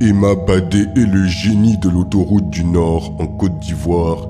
Emma Badé est le génie de l'autoroute du Nord en Côte d'Ivoire.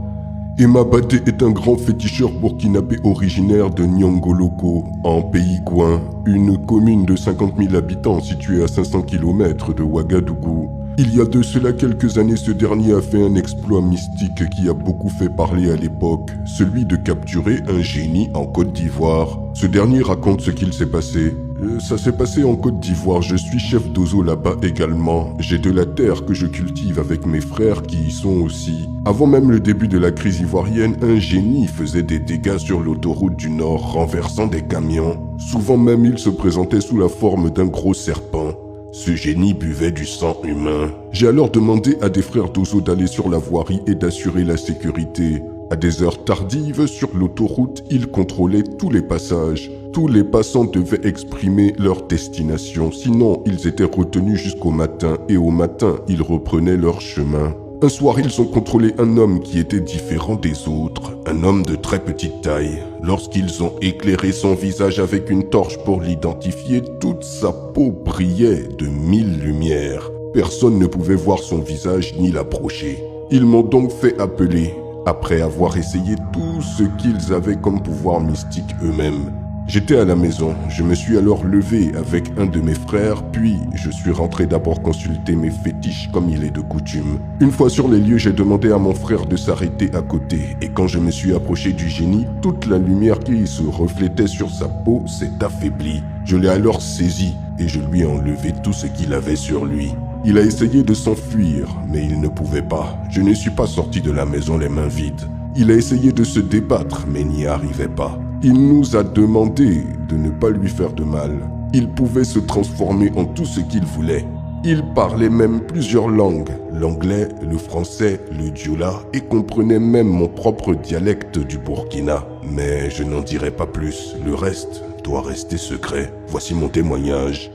Emma Badé est un grand féticheur burkinabé originaire de Nyongoloko, en Pays Gouin, une commune de 50 000 habitants située à 500 km de Ouagadougou. Il y a de cela quelques années, ce dernier a fait un exploit mystique qui a beaucoup fait parler à l'époque, celui de capturer un génie en Côte d'Ivoire. Ce dernier raconte ce qu'il s'est passé. Ça s'est passé en Côte d'Ivoire, je suis chef d'ozo là-bas également. J'ai de la terre que je cultive avec mes frères qui y sont aussi. Avant même le début de la crise ivoirienne, un génie faisait des dégâts sur l'autoroute du Nord, renversant des camions. Souvent même, il se présentait sous la forme d'un gros serpent. Ce génie buvait du sang humain. J'ai alors demandé à des frères d'ozo d'aller sur la voirie et d'assurer la sécurité. À des heures tardives, sur l'autoroute, ils contrôlaient tous les passages. Tous les passants devaient exprimer leur destination, sinon ils étaient retenus jusqu'au matin et au matin, ils reprenaient leur chemin. Un soir, ils ont contrôlé un homme qui était différent des autres, un homme de très petite taille. Lorsqu'ils ont éclairé son visage avec une torche pour l'identifier, toute sa peau brillait de 1000 lumières. Personne ne pouvait voir son visage ni l'approcher. Ils m'ont donc fait appeler, après avoir essayé tout ce qu'ils avaient comme pouvoir mystique eux-mêmes. J'étais à la maison, je me suis alors levé avec un de mes frères, puis je suis rentré d'abord consulter mes fétiches comme il est de coutume. Une fois sur les lieux, j'ai demandé à mon frère de s'arrêter à côté, et quand je me suis approché du génie, toute la lumière qui se reflétait sur sa peau s'est affaiblie. Je l'ai alors saisi, et je lui ai enlevé tout ce qu'il avait sur lui. Il a essayé de s'enfuir, mais il ne pouvait pas. Je ne suis pas sorti de la maison les mains vides. Il a essayé de se débattre, mais n'y arrivait pas. Il nous a demandé de ne pas lui faire de mal. Il pouvait se transformer en tout ce qu'il voulait. Il parlait même plusieurs langues, l'anglais, le français, le diola, et comprenait même mon propre dialecte du Burkina. Mais je n'en dirai pas plus, le reste doit rester secret. Voici mon témoignage.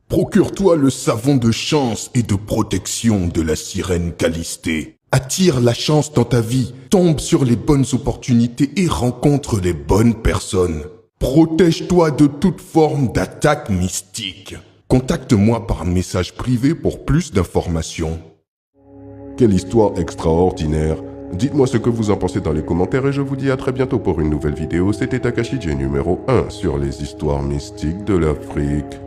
Procure-toi le savon de chance et de protection de la sirène Calistée. Attire la chance dans ta vie, tombe sur les bonnes opportunités et rencontre les bonnes personnes. Protège-toi de toute forme d'attaque mystique. Contacte-moi par message privé pour plus d'informations. Quelle histoire extraordinaire! Dites-moi ce que vous en pensez dans les commentaires et je vous dis à très bientôt pour une nouvelle vidéo. C'était Takashi J numéro 1 sur les histoires mystiques de l'Afrique.